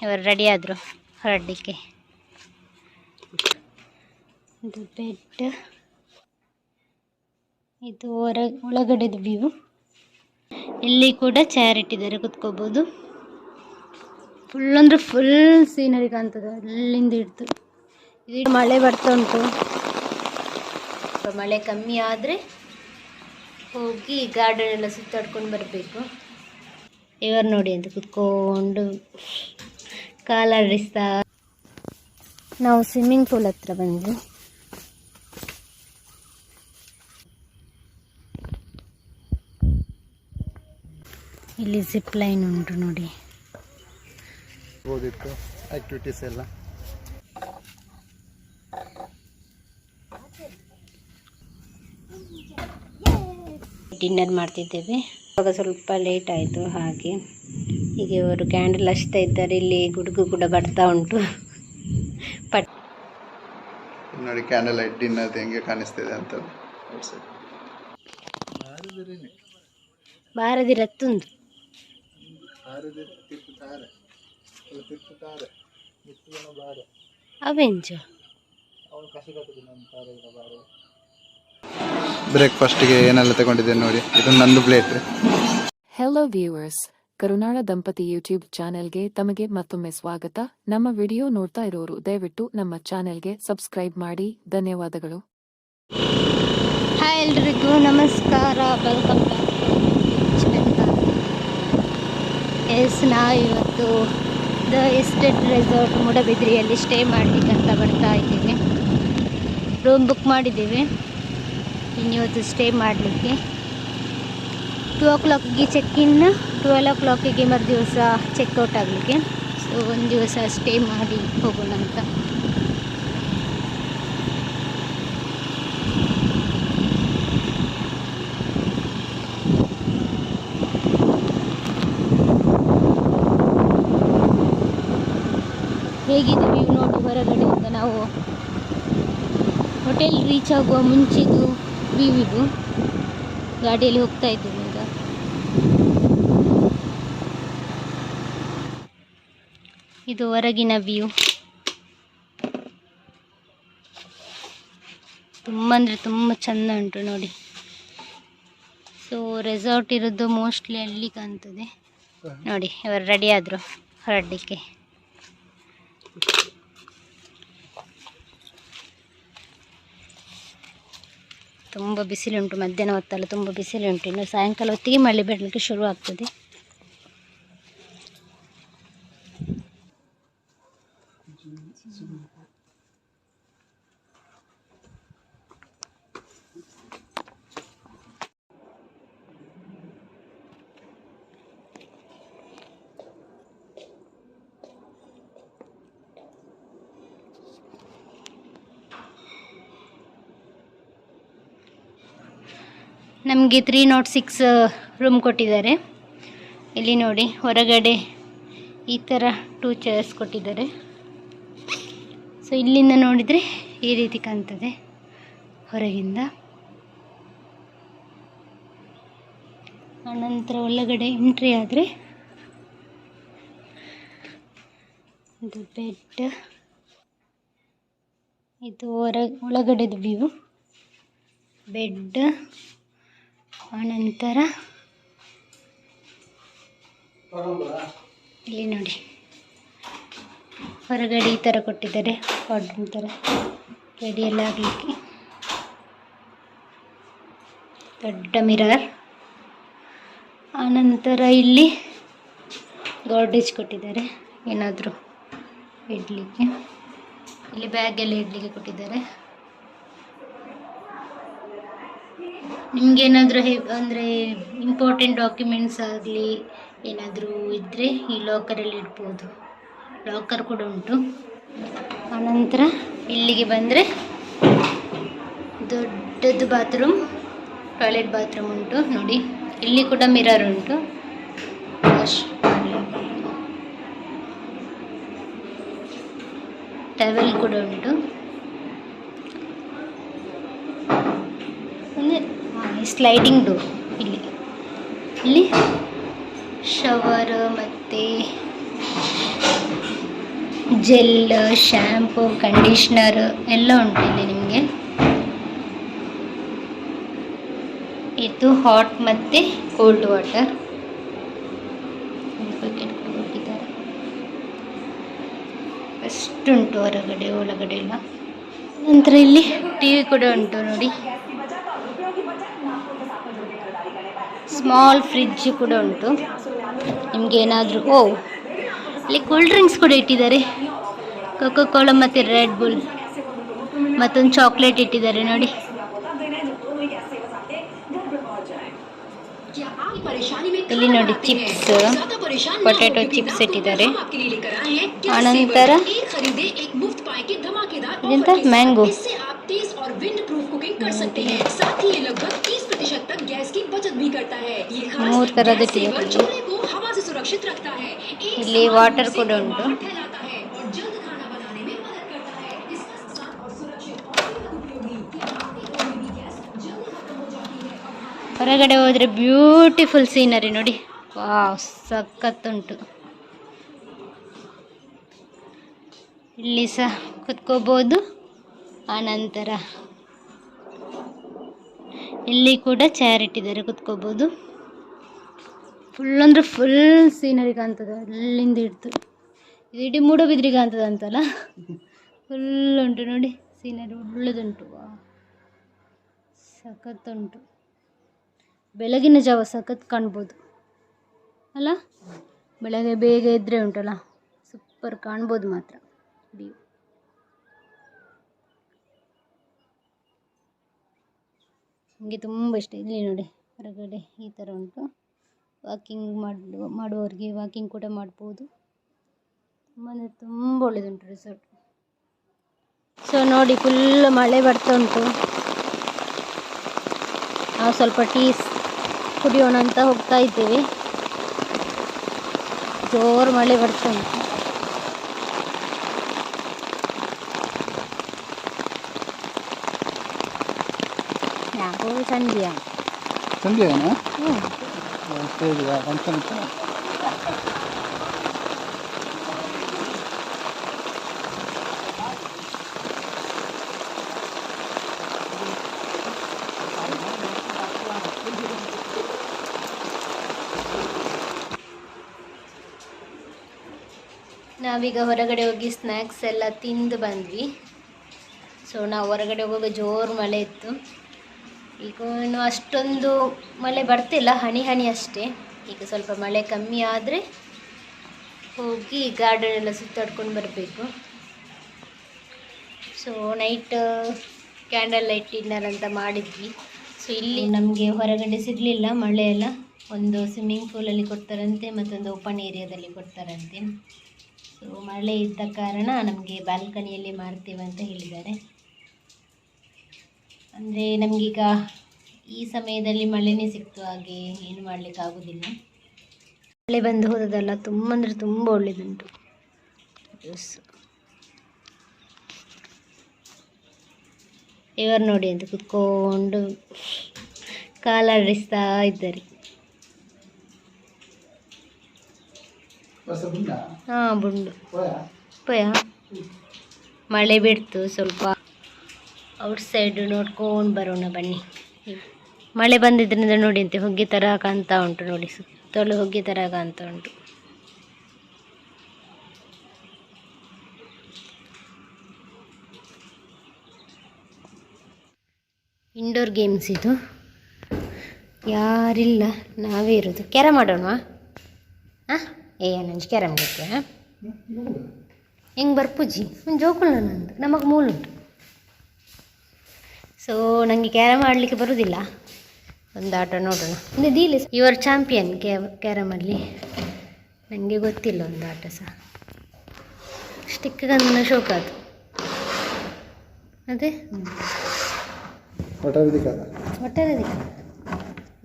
ಇವರು ರೆಡಿ ಆದರು ಹೊರಡಲಿಕ್ಕೆ. ಇದು ಬೆಡ್, ಇದು ಒಳಗಡೆದು ವ್ಯೂ. ಇಲ್ಲಿ ಕೂಡ ಚೇರ್ ಇಟ್ಟಿದ್ದಾರೆ, ಕುತ್ಕೋಬೋದು. ಫುಲ್ ಅಂದರೆ ಫುಲ್ ಸೀನರಿ ಕಾಣ್ತದೆ ಅಲ್ಲಿಂದ ಹಿಡ್ದು. ಇದು ಮಳೆ ಬರ್ತಾ ಉಂಟು. ಮಳೆ ಕಮ್ಮಿ ಆದರೆ ಹೋಗಿ ಗಾರ್ಡನ್ ಎಲ್ಲ ಸುತ್ತಾಡ್ಕೊಂಡು ಬರಬೇಕು. ಇವರು ನೋಡಿ ಅಂತ ಕುತ್ಕೊಂಡು ಕಾಲಾಡಿಸ್ತಾ. ನಾವು ಸ್ವಿಮ್ಮಿಂಗ್ ಪೂಲ್ ಹತ್ರ ಬಂದ್ವಿ. ಇಲ್ಲಿ ಜಿಪ್ ಲೈನ್ ಉಂಟು ನೋಡಿ. ಆಕ್ಟಿವಿಟೀಸ್ ಎಲ್ಲ ಡಿನ್ನರ್ ಮಾಡ್ತಿದ್ದೇವೆ. ಇವಾಗ ಸ್ವಲ್ಪ ಲೇಟ್ ಆಯಿತು, ಹಾಗೆ ಹೀಗೆ ಅವರು ಕ್ಯಾಂಡಲ್ ಹಚ್ತಾ ಇದ್ದಾರೆ. ಇಲ್ಲಿ ಗುಡುಗು ಕೂಡ ಬರ್ತಾ ಉಂಟು. ನೋಡಿ ಕ್ಯಾಂಡಲ್ ಲೈಟ್ ಡಿನ್ನರ್ ಹೆಂಗೆ ಕಾಣಿಸ್ತಿದೆ ಅಂತ. ಬಾರದಿರತ್ತುಂದು ಅವೆಂಜ ಬ್ರೇಕ್ಫಾಸ್ಟ್ಗೆ ಏನೆಲ್ಲ ತಗೊಂಡಿದ್ದೇನೆ ನೋಡಿ. ಇದು ನಂದು ಪ್ಲೇಟ್. ಹೆಲೋ ವ್ಯೂವರ್ಸ್, ಕರುನಾಡ ದಂಪತಿ ಯೂಟ್ಯೂಬ್ ಚಾನೆಲ್ಗೆ ತಮಗೆ ಮತ್ತೊಮ್ಮೆ ಸ್ವಾಗತ. ನಮ್ಮ ವಿಡಿಯೋ ನೋಡ್ತಾ ಇರೋರು ದಯವಿಟ್ಟು ನಮ್ಮ ಚಾನೆಲ್ಗೆ ಸಬ್ಸ್ಕ್ರೈಬ್ ಮಾಡಿ. ಧನ್ಯವಾದಗಳು. ಹಾಯ್ ಎಲ್ರಿಗೂ ನಮಸ್ಕಾರ, ವೆಲ್ಕಮ್ ಬ್ಯಾಕ್. ನಾವು ಇವತ್ತು ದ ಎಸ್ಟೇಟ್ ರೆಸಾರ್ಟ್ ಮೂಡಬಿದ್ರಿಯಲ್ಲಿ ಸ್ಟೇ ಮಾಡಲಿಕ್ಕೆ ಅಂತ ಬರ್ತಾ ಇದ್ದೀವಿ. ರೂಮ್ ಬುಕ್ ಮಾಡಿದ್ದೇವೆ ಇನ್ನಿವತ್ತು ಸ್ಟೇ ಮಾಡಲಿಕ್ಕೆ. 2 o'clockಗೆ ಚೆಕ್ ಇನ್, 12 o'clockಗೆ ಮರು ದಿವಸ ಚೆಕ್ಔಟ್ ಆಗಲಿಕ್ಕೆ. ಸೊ ಒಂದು ದಿವಸ ಸ್ಟೇ ಮಾಡಿ ಹೋಗೋಣ ಅಂತ. ಹೇಗಿದೆ ವ್ಯೂ ನೋಡಿ ಹೊರಗಡೆಯಿಂದ. ನಾವು ಹೋಟೆಲ್ ರೀಚ್ ಆಗುವ ಮುಂಚೆದು ವ್ಯೂ ಇದು. ಗಾಡಿಯಲ್ಲಿ ಹೋಗ್ತಾ ಇದ್ದೀವಿ ಈಗ. ಇದು ಹೊರಗಿನ ವ್ಯೂ. ತುಂಬ ಅಂದರೆ ತುಂಬ ಚೆಂದ ಉಂಟು ನೋಡಿ. ಸೊ ರೆಸಾರ್ಟ್ ಇರೋದು ಮೋಸ್ಟ್ಲಿ ಅಲ್ಲಿ ಕಾಣ್ತದೆ ನೋಡಿ. ಇವರು ರೆಡಿ ಆದರು ಹೊರಡಲಿಕ್ಕೆ. ತುಂಬ ಬಿಸಿಲುಂಟು, ಮಧ್ಯಾಹ್ನ ಹೊತ್ತಲ್ಲ ತುಂಬ ಬಿಸಿಲುಂಟು. ಇನ್ನು ಸಾಯಂಕಾಲ ಹೊತ್ತಿಗೆ ಮಳೆ ಬರಲಿಕ್ಕೆ ಶುರು ಆಗ್ತದೆ. ನಮಗೆ 306 ರೂಮ್ ಕೊಟ್ಟಿದ್ದಾರೆ. ಇಲ್ಲಿ ನೋಡಿ ಹೊರಗಡೆ ಈ ಥರ 2 ಚೇರ್ಸ್ ಕೊಟ್ಟಿದ್ದಾರೆ. ಸೊ ಇಲ್ಲಿಂದ ನೋಡಿದರೆ ಈ ರೀತಿ ಕಾಣ್ತದೆ ಹೊರಗಿಂದ. ಆನಂತರ ಒಳಗಡೆ ಎಂಟ್ರಿ ಆದರೆ ಇದು ಬೆಡ್, ಇದು ಒಳಗಡೆದು ವ್ಯೂ. ಬೆಡ್, ಆನಂತರ ಇಲ್ಲಿ ನೋಡಿ ಹೊರಗಡೆ ಈ ಥರ ಕೊಟ್ಟಿದ್ದಾರೆ. ವಾರ್ಡ್ರೂಮ್ ಥರ ರೆಡಿ ಎಲ್ಲ ಆಗಲಿಕ್ಕೆ. ದೊಡ್ಡ ಮಿರರ್, ಆನಂತರ ಇಲ್ಲಿ ಗಾರ್ಡೇಜ್ ಕೊಟ್ಟಿದ್ದಾರೆ ಏನಾದರೂ ಇಡಲಿಕ್ಕೆ. ಇಲ್ಲಿ ಬ್ಯಾಗ್ ಎಲ್ಲ ಇಡಲಿಕ್ಕೆ ಕೊಟ್ಟಿದ್ದಾರೆ. ನಿಮಗೇನಾದರೂ ಅಂದರೆ ಇಂಪಾರ್ಟೆಂಟ್ ಡಾಕ್ಯುಮೆಂಟ್ಸ್ ಆಗಲಿ ಏನಾದರೂ ಇದ್ದರೆ ಈ ಲಾಕರಲ್ಲಿ ಇಡ್ಬೋದು. ಲಾಕರ್ ಕೂಡ ಉಂಟು. ಆನಂತರ ಇಲ್ಲಿಗೆ ಬಂದರೆ ದೊಡ್ಡದು ಬಾತ್ರೂಮ್, ಟಾಯ್ಲೆಟ್ ಬಾತ್ರೂಮ್ ಉಂಟು ನೋಡಿ. ಇಲ್ಲಿ ಕೂಡ ಮಿರರ್ ಉಂಟು. ಟವೆಲ್ ಕೂಡ ಉಂಟು. Sliding door. ಇಲ್ಲಿ ಶವರ್ ಮತ್ತು ಜೆಲ್, ಶ್ಯಾಂಪು, ಕಂಡೀಷ್ನರ್ ಎಲ್ಲ ಉಂಟು ಇಲ್ಲಿ ನಿಮಗೆ. ಇದು ಹಾಟ್ ಮತ್ತು ಕೋಲ್ಡ್ ವಾಟರ್ ಪ್ಯಾಕೆಟ್ ಕೊಟ್ಟಿದ್ದಾರೆ. ಅಷ್ಟುಂಟು ಹೊರಗಡೆ ಒಳಗಡೆ ಎಲ್ಲ. ನಂತರ ಇಲ್ಲಿ ಟಿವಿ ಕೂಡ ಉಂಟು ನೋಡಿ. ಸ್ಮಾಲ್ ಫ್ರಿಡ್ಜ್ ಕೂಡ ಉಂಟು ನಿಮ್ಗೆ ಏನಾದರೂ. ಇಲ್ಲಿ ಕೂಲ್ ಡ್ರಿಂಕ್ಸ್ ಕೂಡ ಇಟ್ಟಿದ್ದಾರೆ. ಕೋಕೋ ಕೋಲಾ ಮತ್ತು ರೆಡ್ ಬುಲ್, ಮತ್ತೊಂದು ಚಾಕ್ಲೇಟ್ ಇಟ್ಟಿದ್ದಾರೆ ನೋಡಿ. ಇಲ್ಲಿ ನೋಡಿ ಚಿಪ್ಸ್, ಪೊಟ್ಯಾಟೊ ಚಿಪ್ಸ್ ಇಟ್ಟಿದ್ದಾರೆ. ಆನಂತರ ಇದೆಂತ ಮ್ಯಾಂಗೋ. ಮೂರು ಥರದ್ದು ಇಟ್ಟಿದ್ದಾರೆ. ಇಲ್ಲಿ ವಾಟರ್ ಕೂಡ ಉಂಟು. ಹೊರಗಡೆ ಹೋದರೆ ಬ್ಯೂಟಿಫುಲ್ ಸೀನರಿ ನೋಡಿ. ವಾವ್, ಸಖತ್ತುಂಟು. ಇಲ್ಲಿ ಸಹ ಕುತ್ಕೋಬೋದು. ಆನಂತರ ಇಲ್ಲಿ ಕೂಡ ಚೇರ್ ಇಟ್ಟಿದ್ದಾರೆ, ಕುತ್ಕೋಬೋದು. ಫುಲ್ ಅಂದರೆ ಫುಲ್ ಸೀನರಿ ಕಾಣ್ತದೆ ಅಲ್ಲಿಂದ ಹಿಡ್ದು. ಇದು ಇಡೀ ಮೂಡಬಿದ್ರಿ ಕಾಣ್ತದೆ ಅಂತಲ್ಲ, ಫುಲ್ ಉಂಟು ನೋಡಿ ಸೀನರಿ. ಒಳ್ಳೆದುಂಟು, ಸಖತ್ತುಂಟು. ಬೆಳಗಿನ ಜಾವ ಸಖತ್ ಕಾಣ್ಬೋದು ಅಲ್ಲ. ಬೆಳಗ್ಗೆ ಬೇಗ ಇದ್ದರೆ ಉಂಟಲ್ಲ, ಸೂಪರ್ ಕಾಣ್ಬೋದು ಮಾತ್ರ ವ್ಯೂ. ನನಗೆ ತುಂಬ ಇಷ್ಟ. ಇಲ್ಲಿ ನೋಡಿ ಹೊರಗಡೆ ಈ ಥರ ಉಂಟು. ವಾಕಿಂಗ್ ಮಾಡುವವರಿಗೆ ವಾಕಿಂಗ್ ಕೂಡ ಮಾಡ್ಬೋದು. ತುಂಬ ಒಳ್ಳೆಯದುಂಟು ರೆಸಾರ್ಟ್. ಸೊ ನೋಡಿ, ಫುಲ್ ಮಳೆ ಬರ್ತಾ ಉಂಟು. ನಾವು ಸ್ವಲ್ಪ ಟೀ ಕುಡಿಯೋಣ ಅಂತ ಹೋಗ್ತಾ ಇದ್ದೇವೆ. ಜೋರು ಮಳೆ ಬರ್ತಾ ಉಂಟು. ಯಾಕೋ ಸಂಧ್ಯಾ ಸಂಧ್ಯಾ ನಾವೀಗ ಹೊರಗಡೆ ಹೋಗಿ ಸ್ನ್ಯಾಕ್ಸ್ ಎಲ್ಲ ತಿಂದು ಬಂದ್ವಿ. ಸೊ ನಾವು ಹೊರಗಡೆ ಹೋಗುವಾಗ ಜೋರು ಮಳೆ ಇತ್ತು. ಈಗ ಇನ್ನು ಅಷ್ಟೊಂದು ಮಳೆ ಬರ್ತಿಲ್ಲ, ಹನಿ ಹನಿ ಅಷ್ಟೇ. ಈಗ ಸ್ವಲ್ಪ ಮಳೆ ಕಮ್ಮಿ ಆದರೆ ಹೋಗಿ ಗಾರ್ಡನ್ ಎಲ್ಲ ಸುತ್ತಾಡ್ಕೊಂಡು ಬರಬೇಕು. So night candle light dinner ಅಂತ ಮಾಡಿದ್ವಿ. ಸೊ ಇಲ್ಲಿ ನಮಗೆ ಹೊರಗಡೆ ಸಿಗಲಿಲ್ಲ ಮಳೆ ಎಲ್ಲ. ಒಂದು ಸ್ವಿಮ್ಮಿಂಗ್ ಪೂಲಲ್ಲಿ ಕೊಡ್ತಾರಂತೆ, ಮತ್ತೊಂದು ಓಪನ್ ಏರಿಯಾದಲ್ಲಿ ಕೊಡ್ತಾರಂತೆ. ಸೊ ಮಳೆ ಇದ್ದ ಕಾರಣ ನಮಗೆ ಬಾಲ್ಕನಿಯಲ್ಲಿ ಮಾಡ್ತೇವೆ ಅಂತ ಹೇಳಿದ್ದಾರೆ. ಅಂದರೆ ನಮಗೀಗ ಈ ಸಮಯದಲ್ಲಿ ಮಳೆನೇ ಸಿಕ್ತು, ಹಾಗೆ ಏನು ಮಾಡಲಿಕ್ಕಾಗೋದಿಲ್ಲ. ಮಳೆ ಬಂದು ಹೋದದಲ್ಲ, ತುಂಬ ಅಂದರೆ ತುಂಬ ಒಳ್ಳೆಯದುಂಟು. ಇವರು ನೋಡಿ ಅಂತ ಕುತ್ಕೊಂಡು ಕಾಲಾಡಿಸ್ತಾ ಇದ್ದಾರೆ. ಹಾಂ, ಬುಂಡು ಪಯ. ಮಳೆ ಬಿಡ್ತು, ಸ್ವಲ್ಪ ಔಟ್ಸೈಡ್ ನೋಡ್ಕೊಂಡು ಬರೋಣ ಬನ್ನಿ. ಮಳೆ ಬಂದಿದ್ದರಿಂದ ನೋಡಿ ಅಂತೆ ಹೊಗೆ ಥರ ಕಾಣ್ತಾ ಉಂಟು ನೋಡಿ, ಸುತ್ತಲೂ ಹೊಗೆ ಥರ ಕಾಣ್ತಾ ಉಂಟು. ಇಂಡೋರ್ ಗೇಮ್ಸ್ ಇದು. ಯಾರಿಲ್ಲ, ನಾವೇ ಇರೋದು. ಕ್ಯಾರಮ್ ಆಡೋಣವಾ? ಹಾಂ, ನಂಜು ಕ್ಯಾರಮ್ ಬೇಕು. ಹೆಂಗೆ ಬರ್ಪುಜಿ ಒಂದು ಜೋಕುಳ ನಂದು, ನಮಗೆ ಮೂಲುಂಟು. ಸೊ ನನಗೆ ಕ್ಯಾರಮ್ ಆಡಲಿಕ್ಕೆ ಬರೋದಿಲ್ಲ. ಒಂದು ಆಟ ನೋಡೋಣ. ಒಂದು ಡೀಲ್ ಯುವರ್ ಚಾಂಪಿಯನ್ ಕ್ಯಾರಮಲ್ಲಿ. ನನಗೆ ಗೊತ್ತಿಲ್ಲ ಒಂದು ಆಟ ಸಹ. ಸ್ಟಿಕ್ಗನ್ನ ಶೋಕ ಅದು. ಅದೇ ಒಟ್ಟಾರೆ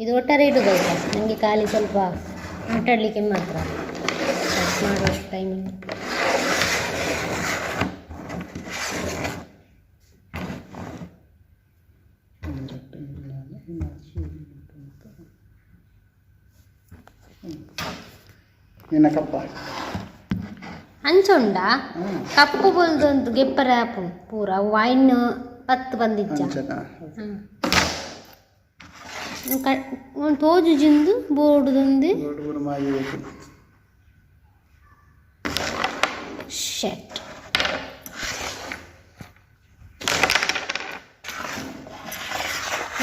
ಇದು ಒಟ್ಟಾರೆ ಇಡೋದಲ್ಲ. ನನಗೆ ಖಾಲಿ ಸ್ವಲ್ಪ ಆಟಾಡಲಿಕ್ಕೆ ಮಾತ್ರ ಮಾಡುವಷ್ಟು ಟೈಮಿಂಗ್. ನಿನ್ನ ಕಪ್ಪ ಅಂಚುಂಡ ಕಪ್ಪು ಬಲ್ದೊಂದು ಗೆಪ್ಪರ ಪೂರ ವೈನ್ 10 ಬಂದಿಜ್ಜ ತೋಜು ಜಿಂದು ಬೋರ್ಡ್ದೊಂದು ಶೆಟ್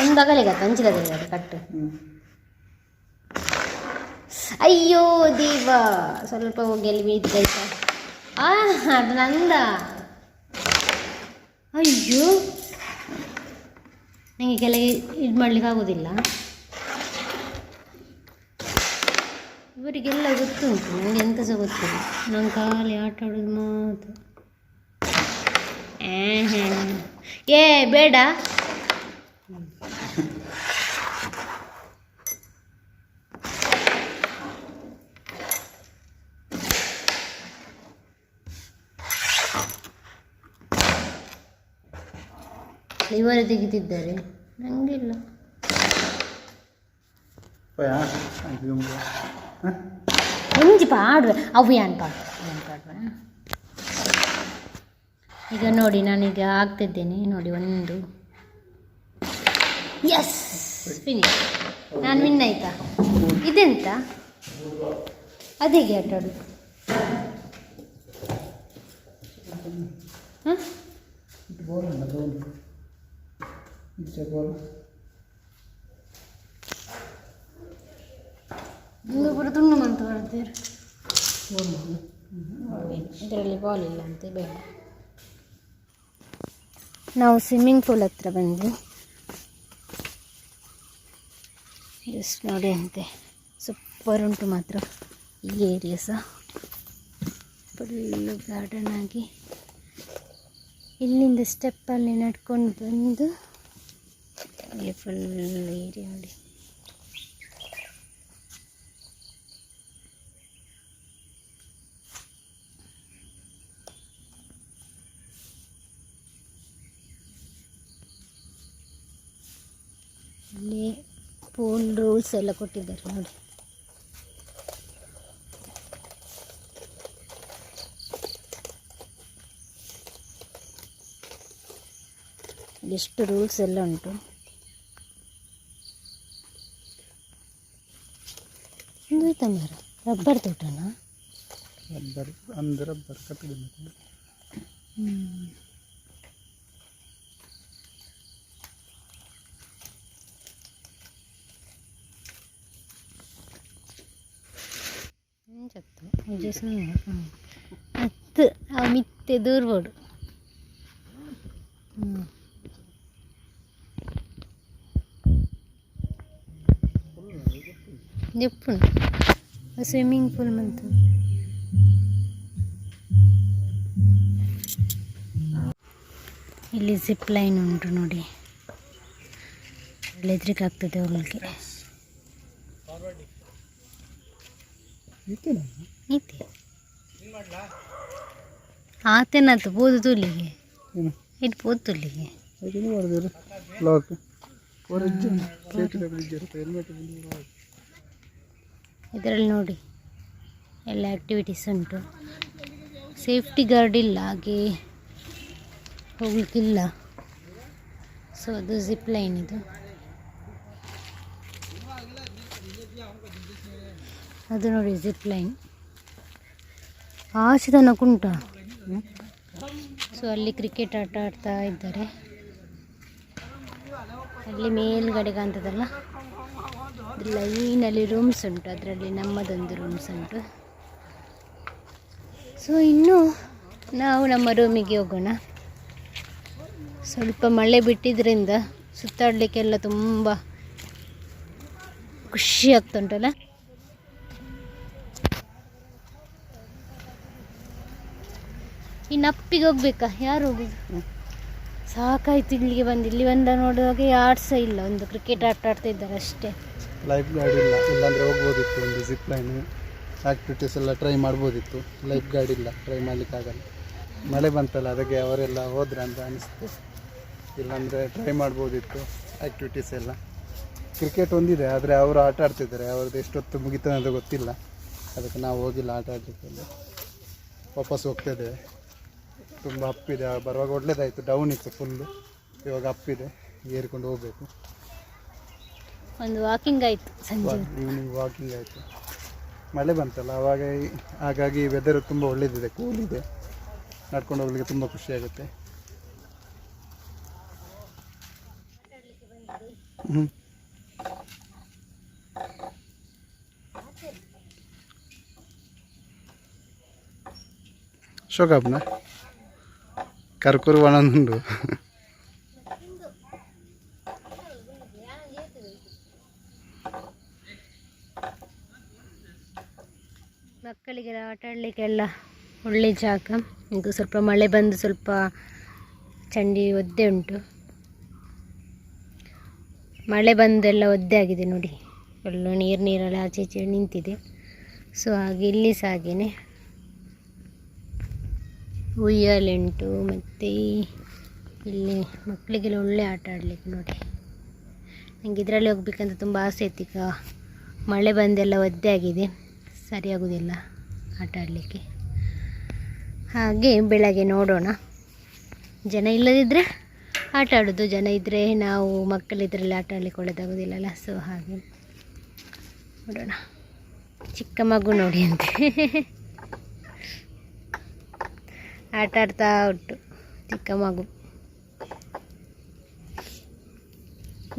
ಒಂದು ಅಗಲಿಗತ್ತ ಅಂಚಿಲದಲ್ಲಿ ಅದು ಕಟ್ಟು. ಅಯ್ಯೋ ದೇವ, ಸ್ವಲ್ಪ ಹೋಗಿ ಅಲ್ಲಿ ಬಿದ್ದಾಯ್ತಾ. ಅದು ನಂದ. ಅಯ್ಯೋ, ನನಗೆ ಕೆಳಗೆ ಇದು ಮಾಡ್ಲಿಕ್ಕೆ ಆಗೋದಿಲ್ಲ. ಇವರಿಗೆಲ್ಲ ಗೊತ್ತುಂಟು, ನನಗೆ ಎಂತ ಸಹ ಗೊತ್ತಿಲ್ಲ. ನಾನು ಖಾಲಿ ಆಟ ಆಡೋದು ಮಾತ್ರ. ಏ ಬೇಡ, ಇವರೇ ತೆಗಿತಿದ್ದಾರೆ, ನನಗಿಲ್ಲ. ಒಂಜಿ ಪಾಡ್ವೆ ಅವು ಏನು ಪಾಡ್ವೆ. ಈಗ ನೋಡಿ, ನಾನೀಗ ಆಗ್ತಿದ್ದೇನೆ ನೋಡಿ. ಒಂದು ಎಸ್, ಫಿನಿಶ್. ನಾನು ವಿನ್ ಆಯ್ತಾ? ಇದೆಂತ ಅದೇಗೆ ಆಟ ಆಡೋದು? ಹಾಂ, ಪೂರ ತುಂಡು ಮಂತು ಮಾಡ್ತೀರಿ. ಇದರಲ್ಲಿ ಬಾಲ್ ಇಲ್ಲ ಅಂತೆ, ಬೇಡ. ನಾವು ಸ್ವಿಮ್ಮಿಂಗ್ ಪೂಲ್ ಹತ್ರ ಬಂದ್ವಿ. ಜಸ್ಟ್ ನೋಡಿ ಅಂತೆ, ಸೂಪರ್ ಉಂಟು ಮಾತ್ರ ಈ ಏರಿಯಾ ಸಹ. ಫುಲ್ಲು ಗಾರ್ಡನ್ ಆಗಿ ಇಲ್ಲಿಂದ ಸ್ಟೆಪ್ಪಲ್ಲಿ ನಡ್ಕೊಂಡು ಬಂದು ಇಲ್ಲಿ ಫುಲ್ ಏರಿಯಾ ನೋಡಿ. ಇಲ್ಲಿ ಪೂಲ್ ರೂಲ್ಸ್ ಎಲ್ಲ ಕೊಟ್ಟಿದ್ದಾರೆ ನೋಡಿ. ಎಷ್ಟು ರೂಲ್ಸ್ ಎಲ್ಲ ಉಂಟು. ಇದು ಮರ ರಬ್ಬರ್ ತೋಟನಾ? ರಬ್ಬರ್ ಅಂದ್ರೆ ರಬ್ಬರ್ ಕಟ್ಟಡ. ಹತ್ತು ಆ ಮಿತ್ತೆ ದೂರ್ಬೋಡು. F swimming pool month. ಇಲ್ಲಿ ಜಿಪ್ ಲೈನ್ ಉಂಟು ನೋಡಿ. ಹೆದರಿಕೆ ಆಗ್ತದೆ ಅವಳಿಗೆ. ಐತೆ ಆತೇನಾಯ್ತು ಬೋದು ತುಲಿಗೆ ಇಟ್ಟು ಬೋದು ತುಲಿಗೆ. ಇದರಲ್ಲಿ ನೋಡಿ ಎಲ್ಲ ಆ್ಯಕ್ಟಿವಿಟೀಸ್ ಉಂಟು. ಸೇಫ್ಟಿ ಗಾರ್ಡ್ ಇಲ್ಲ, ಹಾಗೆ ಹೋಗ್ಲಿಕ್ಕಿಲ್ಲ. ಸೊ ಅದು ಜಿಪ್ ಲೈನ್. ಇದು ಅದು ನೋಡಿ ಜಿಪ್ ಲೈನ್. ಆಚೆ ತನಕ ಉಂಟಾ? ಸೊ ಅಲ್ಲಿ ಕ್ರಿಕೆಟ್ ಆಟ ಆಡ್ತಾ ಇದ್ದಾರೆ. ಅಲ್ಲಿ ಮೇಲ್ಗಡೆ ಕಾಣ್ತದಲ್ಲ, ಲೈನಲ್ಲಿ ರೂಮ್ಸ್ ಉಂಟು. ಅದರಲ್ಲಿ ನಮ್ಮದೊಂದು ರೂಮ್ಸ್ ಉಂಟು. ಸೊ ಇನ್ನು ನಾವು ನಮ್ಮ ರೂಮಿಗೆ ಹೋಗೋಣ. ಸ್ವಲ್ಪ ಮಳೆ ಬಿಟ್ಟಿದ್ದರಿಂದ ಸುತ್ತಾಡಲಿಕ್ಕೆಲ್ಲ ತುಂಬ ಖುಷಿ ಆಗ್ತುಂಟಲ್ಲ. ಇನ್ನು ಅಪ್ಪಿಗೆ ಹೋಗ್ಬೇಕಾ? ಯಾರು ಹೋಗೋದು? ಸಾಕಾಯ್ತು ಇಲ್ಲಿಗೆ ಬಂದು. ಇಲ್ಲಿ ಬಂದ ನೋಡುವಾಗ ಯಾರು ಸಹ ಇಲ್ಲ, ಒಂದು ಕ್ರಿಕೆಟ್ ಆಟ ಆಡ್ತಾ ಇದ್ದಾರೆ ಅಷ್ಟೇ. ಲೈಫ್ ಗಾರ್ಡ್ ಇಲ್ಲ, ಇಲ್ಲಾಂದರೆ ಹೋಗ್ಬೋದಿತ್ತು. ಒಂದು ಜಿಪ್ ಲೈನ್ ಆ್ಯಕ್ಟಿವಿಟೀಸ್ ಎಲ್ಲ ಟ್ರೈ ಮಾಡ್ಬೋದಿತ್ತು. ಲೈಫ್ ಗಾರ್ಡ್ ಇಲ್ಲ, ಟ್ರೈ ಮಾಡಲಿಕ್ಕಾಗಲ್ಲ. ಮಳೆ ಬಂತಲ್ಲ, ಅದಕ್ಕೆ ಅವರೆಲ್ಲ ಹೋದ್ರೆ ಅಂತ ಅನಿಸ್ತು. ಇಲ್ಲಾಂದರೆ ಟ್ರೈ ಮಾಡ್ಬೋದಿತ್ತು ಆ್ಯಕ್ಟಿವಿಟೀಸ್ ಎಲ್ಲ. ಕ್ರಿಕೆಟ್ ಒಂದಿದೆ, ಆದರೆ ಅವರು ಆಟ ಆಡ್ತಿದ್ದಾರೆ. ಅವ್ರದ್ದು ಎಷ್ಟೊತ್ತು ಮುಗಿತಾನೆ ಅಂತ ಗೊತ್ತಿಲ್ಲ, ಅದಕ್ಕೆ ನಾವು ಹೋಗಿಲ್ಲ ಆಟ ಆಡಲಿಕ್ಕೆಲ್ಲ. ವಾಪಸ್ ಹೋಗ್ತಾಯಿದೆ. ತುಂಬ ಅಪ್ಪಿದೆ, ಬರುವಾಗ ಒಳ್ಳೆದಾಯಿತು, ಡೌನ್ ಇತ್ತು ಫುಲ್ಲು, ಇವಾಗ ಅಪ್ಪಿದೆ, ಏರಿಕೊಂಡು ಹೋಗಬೇಕು. ಒಂದು ವಾಕಿಂಗ್ ಆಯಿತು ಸಂಜೆ, ಈವ್ನಿಂಗ್ ವಾಕಿಂಗ್ ಆಯಿತು. ಮಳೆ ಬಂತಲ್ಲ ಆವಾಗ, ಹಾಗಾಗಿ ವೆದರ್ ತುಂಬ ಒಳ್ಳೆಯದಿದೆ, ಕೂಲ್ ಇದೆ, ನಡ್ಕೊಂಡು ಹೋಗ್ಲಿಕ್ಕೆ ತುಂಬ ಖುಷಿಯಾಗುತ್ತೆ. ಶೋಕಾಪ್ನ ಕರ್ಕೂರು ಒಣಂದು ಮಕ್ಕಳಿಗೆಲ್ಲ ಆಟ ಆಡಲಿಕ್ಕೆಲ್ಲ ಒಳ್ಳೆ ಜಾಗ. ಈಗ ಸ್ವಲ್ಪ ಮಳೆ ಬಂದು ಸ್ವಲ್ಪ ಚಂಡಿ ಒದ್ದೆ ಉಂಟು, ಮಳೆ ಬಂದೆಲ್ಲ ಒದ್ದೆ ಆಗಿದೆ ನೋಡಿ, ಎಲ್ಲ ನೀರೆಲ್ಲ ಆಚೆ ಈಚೆ ನಿಂತಿದೆ. ಸೊ ಹಾಗೆ ಇಲ್ಲಿ ಸಹ ಹಾಗೇನೆ ಉಯ್ಯಾಲೆಂಟು, ಮತ್ತು ಇಲ್ಲಿ ಮಕ್ಕಳಿಗೆಲ್ಲ ಒಳ್ಳೆ ಆಟ ಆಡಲಿಕ್ಕೆ ನೋಡಿ. ನನಗೆ ಇದರಲ್ಲಿ ಹೋಗ್ಬೇಕಂತ ತುಂಬ ಆಸೆ ಇತ್ತು, ಈಗ ಮಳೆ ಬಂದೆಲ್ಲ ಒದ್ದೆ ಆಗಿದೆ, ಸರಿಯಾಗೋದಿಲ್ಲ ಆಟ ಆಡಲಿಕ್ಕೆ. ಹಾಗೆ ಬೆಳಗ್ಗೆ ನೋಡೋಣ, ಜನ ಇಲ್ಲದಿದ್ದರೆ ಆಟ ಆಡೋದು, ಜನ ಇದ್ದರೆ ನಾವು ಮಕ್ಕಳಿದ್ರಲ್ಲಿ ಆಟ ಆಡಲಿಕ್ಕೆ ಒಳ್ಳೆದಾಗೋದಿಲ್ಲಲ್ಲ. ಸೊ ಹಾಗೆ ನೋಡೋಣ. ಚಿಕ್ಕ ಮಗು ನೋಡಿ ಅಂತೆ ಆಟ ಆಡ್ತಾ ಉಂಟು ಚಿಕ್ಕ ಮಗು.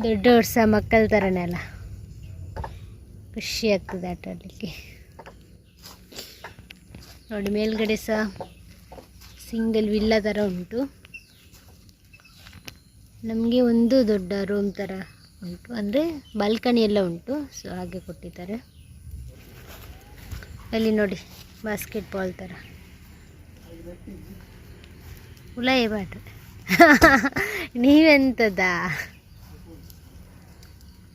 ದೊಡ್ಡವ್ರು ಸಹ ಮಕ್ಕಳ ಥರನೇ ಅಲ್ಲ, ಖುಷಿ ಆಗ್ತದೆ ಆಟ ಆಡಲಿಕ್ಕೆ ನೋಡಿ. ಮೇಲ್ಗಡೆ ಸಹ ಸಿಂಗಲ್ ವಿಲ್ಲ ಥರ ಉಂಟು, ನಮಗೆ ಒಂದು ದೊಡ್ಡ ರೂಮ್ ಥರ ಉಂಟು, ಅಂದರೆ ಬಾಲ್ಕನಿ ಎಲ್ಲ ಉಂಟು. ಸೊ ಹಾಗೆ ಕೊಟ್ಟಿದ್ದಾರೆ. ಅಲ್ಲಿ ನೋಡಿ ಬಾಸ್ಕೆಟ್ಬಾಲ್ ಥರ ಉಲಾಯಿ ಬಾಟ ನೀವೆಂತದ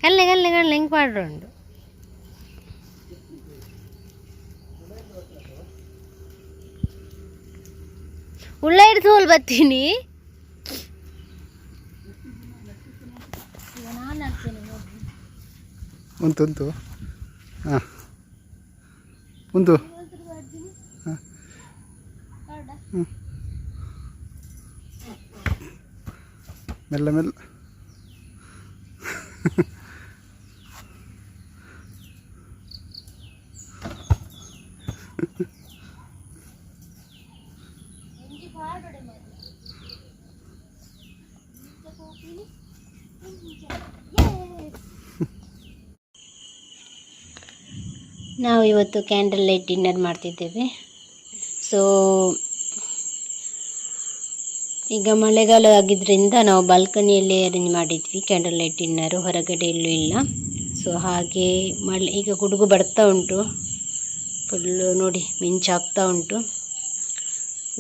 ಕಲ್ಲೆ ಕಲ್ಲೆ ಕಲ್ಲೆ ಹೆಂಗೆ ಪಾಡ್ರ ಉಂಟು. ಉಳ್ಳ ಹಿಡ್ದು ಹೋಲ್ ಬರ್ತೀನಿ, ಈಗ ನಾನು ಹಾಕ್ತೇನೆ ನೋಡಿ. ಉಂಟು ಹಾಂ ಉಂಟು ಹಾಂ ಮೆಲ್ಲ ಮೆಲ್ಲ ನಾವು ಇವತ್ತು ಕ್ಯಾಂಡಲ್ ಲೈಟ್ ಡಿನ್ನರ್ ಮಾಡ್ತಿದ್ದೇವೆ. ಸೊ ಈಗ ಮಳೆಗಾಲ ಆಗಿದ್ದರಿಂದ ನಾವು ಬಾಲ್ಕನಿಯಲ್ಲೇ ಅರೇಂಜ್ ಮಾಡಿದ್ವಿ ಕ್ಯಾಂಡಲ್ ಲೈಟ್ ಡಿನ್ನರು, ಹೊರಗಡೆ ಎಲ್ಲೂ ಇಲ್ಲ. ಸೊ ಹಾಗೆ ಮಳೆ ಈಗ ಗುಡುಗು ಬರ್ತಾ ಉಂಟು, ಫುಲ್ಲು ನೋಡಿ ಮಿಂಚಾಗ್ತಾ ಉಂಟು,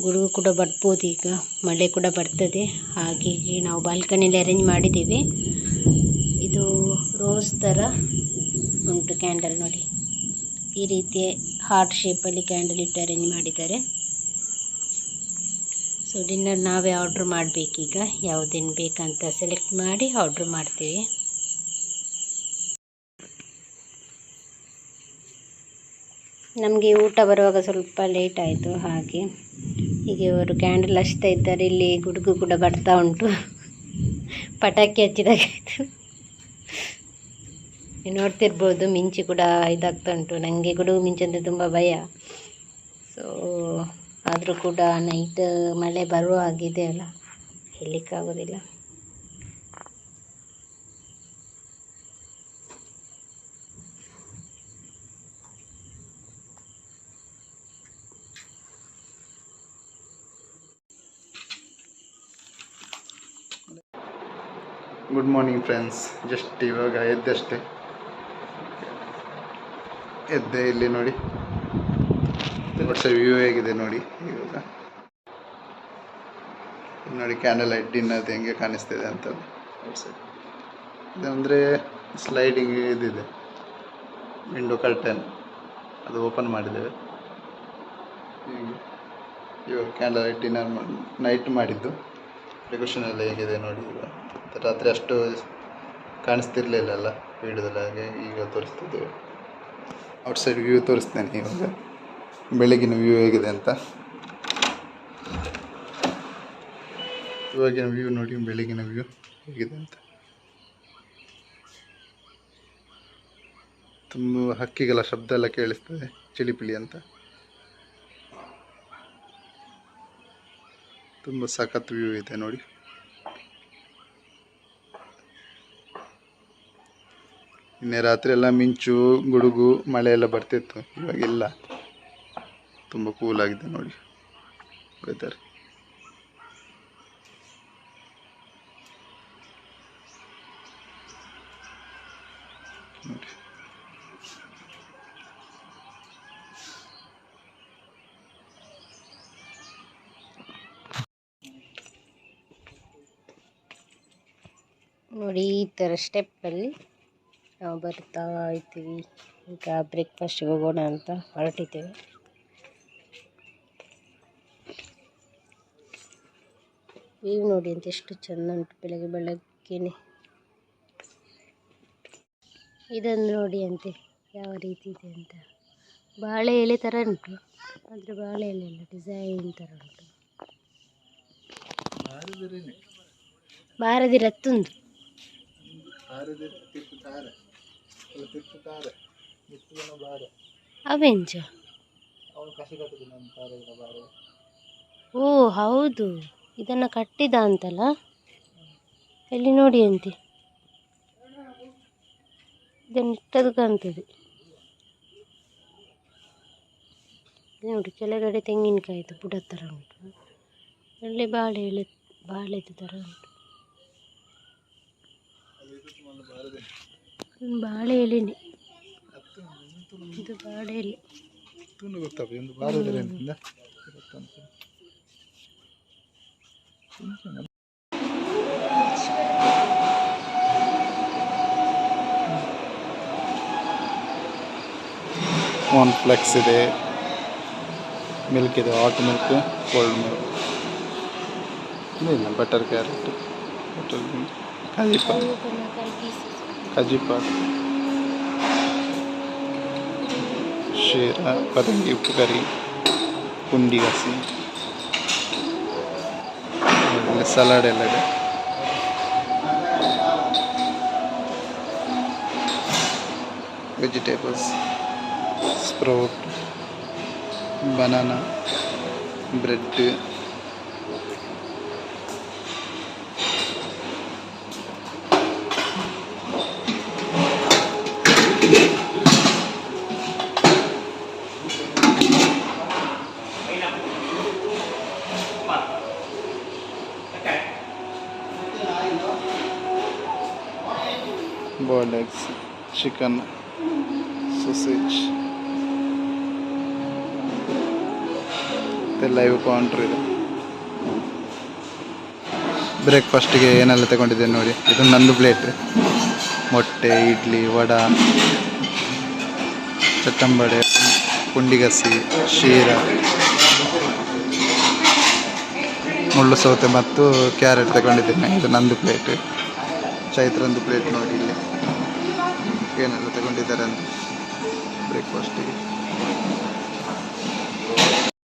ಗುಡುಗು ಕೂಡ ಬರ್ಬೋದು, ಈಗ ಮಳೆ ಕೂಡ ಬರ್ತದೆ. ಹಾಗಾಗಿ ನಾವು ಬಾಲ್ಕನಿಯಲ್ಲಿ ಅರೇಂಜ್ ಮಾಡಿದ್ದೀವಿ. ಇದು ರೋಸ್ ಥರ ಉಂಟು ಕ್ಯಾಂಡಲ್ ನೋಡಿ, ಈ ರೀತಿ ಹಾರ್ಟ್ ಶೇಪಲ್ಲಿ ಕ್ಯಾಂಡಲ್ ಇಟ್ಟು ಅರೇಂಜ್ ಮಾಡಿದ್ದಾರೆ. ಸೊ ಡಿನ್ನರ್ ನಾವೇ ಆರ್ಡ್ರ್ ಮಾಡಬೇಕೀಗ, ಯಾವುದೇನು ಬೇಕಂತ ಸೆಲೆಕ್ಟ್ ಮಾಡಿ ಆರ್ಡ್ರ್ ಮಾಡ್ತೀವಿ. ನಮಗೆ ಊಟ ಬರುವಾಗ ಸ್ವಲ್ಪ ಲೇಟ್ ಆಯಿತು, ಹಾಗೆ ಹೀಗೆ ಅವರು ಕ್ಯಾಂಡಲ್ ಹಚ್ತಾ ಇದ್ದಾರೆ. ಇಲ್ಲಿ ಗುಡುಗು ಕೂಡ ಬರ್ತಾ ಉಂಟು, ಪಟಾಕಿ ಹಚ್ಚಿದಾಗಾಯಿತು, ನೋಡ್ತಿರ್ಬೋದು. ಮಿಂಚು ಕೂಡ ಇದಾಗ್ತಾ ಉಂಟು. ನನಗೆ ಗುಡುಗು ಮಿಂಚು ಅಂದರೆ ತುಂಬ ಭಯ. ಸೊ ಆದರೂ ಕೂಡ ನೈಟ್ ಮಳೆ ಬರುವ ಹಾಗಿದೆ ಅಲ್ಲ, ಹೇಳಲಿಕ್ಕಾಗೋದಿಲ್ಲ. ಗುಡ್ ಮಾರ್ನಿಂಗ್ ಫ್ರೆಂಡ್ಸ್, ಜಸ್ಟ್ ಇವಾಗ ಎದ್ದಷ್ಟೇ ಎದ್ದೆ. ಇಲ್ಲಿ ನೋಡಿ ವರ್ಷ ವ್ಯೂ ಹೇಗಿದೆ ನೋಡಿ. ಇವಾಗ ನೋಡಿ ಕ್ಯಾಂಡಲ್ ಲೈಟ್ ಡಿನ್ನರ್ ಹೆಂಗೆ ಕಾಣಿಸ್ತಿದೆ ಅಂತ. ಇದಂದರೆ ಸ್ಲೈಡಿಂಗ್ ಇದಿದೆ, ವಿಂಡೋ ಕರ್ಟನ್ ಅದು ಓಪನ್ ಮಾಡಿದ್ದೇವೆ. ಇವಾಗ ಕ್ಯಾಂಡಲ್ ಲೈಟ್ ಡಿನ್ನರ್ ನೈಟ್ ಮಾಡಿದ್ದು. ಡೆಕೋರೇಷನ್ ಎಲ್ಲ ಹೇಗಿದೆ ನೋಡಿ. ಈಗ ರಾತ್ರಿ ಅಷ್ಟು ಕಾಣಿಸ್ತಿರ್ಲಿಲ್ಲ ವೀಡಿಯೋದಲ್ಲಿ, ಹಾಗೆ ಈಗ ತೋರಿಸ್ತಿದ್ದೇವೆ. ಔಟ್ಸೈಡ್ ವ್ಯೂ ತೋರಿಸ್ತೇನೆ ಇವಾಗ, ಬೆಳಗಿನ ವ್ಯೂ ಹೇಗಿದೆ ಅಂತ. ಇವಾಗಿನ ವ್ಯೂ ನೋಡಿ, ಬೆಳಗಿನ ವ್ಯೂ ಹೇಗಿದೆ ಅಂತ. ತುಂಬ ಹಕ್ಕಿಗಳ ಶಬ್ದ ಎಲ್ಲ ಕೇಳಿಸ್ತದೆ, ಚಿಲಿಪಿಲಿ ಅಂತ. ತುಂಬ ಸಖತ್ ವ್ಯೂ ಇದೆ ನೋಡಿ. ನಿನ್ನೆ ರಾತ್ರಿ ಎಲ್ಲ ಮಿಂಚು, ಗುಡುಗು, ಮಳೆ ಎಲ್ಲ ಬರ್ತಿತ್ತು. ಇವಾಗೆಲ್ಲ ತುಂಬ ಕೂಲ್ ಆಗಿದೆ ನೋಡಿ ವೆದರ್. ನೋಡಿ ನೋಡಿ, ಈ ಥರ ಸ್ಟೆಪ್ಪಲ್ಲಿ ನಾವು ಬರ್ತಾ ಇರ್ತೀವಿ. ಈಗ ಬ್ರೇಕ್ಫಾಸ್ಟಿಗೆ ಹೋಗೋಣ ಅಂತ ಹೊರಟಿದ್ದೇವೆ. ವ್ಯೂ ನೋಡಿ ಅಂತ ಎಷ್ಟು ಚೆಂದ ಉಂಟು ಬೆಳಗ್ಗೆ ಬೆಳಗ್ಗೆನೆ. ಇದನ್ನು ನೋಡಿ ಅಂತೆ ಯಾವ ರೀತಿ ಇದೆ ಅಂತ. ಬಾಳೆ ಎಲೆ ಥರ ಉಂಟು, ಆದರೆ ಬಾಳೆ ಎಲೆ ಇಲ್ಲ, ಡಿಸೈನ್ ಥರ ಉಂಟು. ಬಾರದಿ ರತ್ತುಂದು ಅವೆಂಚ. ಓ ಹೌದು, ಇದನ್ನು ಕಟ್ಟಿದ ಅಂತಲ್ಲ. ಇಲ್ಲಿ ನೋಡಿ ಅಂತೆ, ಇದನ್ನು ಇಟ್ಟದು ಕಾಣ್ತದೆ. ನೋಡಿ ಕೆಳಗಡೆ ತೆಂಗಿನಕಾಯಿದು ಬುಡ ಥರ ಉಂಟು, ಒಳ್ಳೆ ಬಾಳೆದು ಥರ ಉಂಟು. ಬಾಳೆ ಎಲೆನೆ ಇದು, ಬಾಳೆ ಎಲೆ. ಕಾರ್ನ್ ಫ್ಲೆಕ್ಸ್ ಇದೆ, ಮಿಲ್ಕ್ ಇದೆ, ಹಾಟ್ ಮಿಲ್ಕ್, ಕೋಲ್ಡ್ ಮಿಲ್ಕ್ ಇಲ್ಲ, ಬಟರ್ ಕ್ಯಾರೆಟ್, ಬಟರ್ ಬೀನ್, ಕಜಿಪಾಕ್, ಶೀರಾ, ಪರಂಗಿ, ಉಪ್ಪು ಕರಿ, ಪುಂಡಿ ಹಸಿ, ಸಲಾಡ್ ಎಲ್ಲ ಇದೆ. Vegetables, sprout, banana, bread, boiled eggs, chicken, sausage. Live counter ಇದೆ. ಬ್ರೇಕ್ಫಾಸ್ಟಿಗೆ ಏನೆಲ್ಲ ತಗೊಂಡಿದ್ದೇನೆ ನೋಡಿ. ಇದು ನಂದು ಪ್ಲೇಟ್. ಮೊಟ್ಟೆ, ಇಡ್ಲಿ, ವಡ, ಚಟ್ಟಂಬಡೆ, ಪುಂಡಿಗಸಿ, ಶೀರಾ, ಮುಳ್ಳು ಸೌತೆ ಮತ್ತು ಕ್ಯಾರೆಟ್ ತಗೊಂಡಿದ್ದೇನೆ. ಇದು ನಂದು ಪ್ಲೇಟ್. ಚೈತ್ರಂದು ಪ್ಲೇಟ್ ನೋಡಿ ಇಲ್ಲಿ ಏನೆಲ್ಲ ತಗೊಂಡಿದ್ದಾರೆ ಅಂತ ಬ್ರೇಕ್ಫಾಸ್ಟಿಗೆ.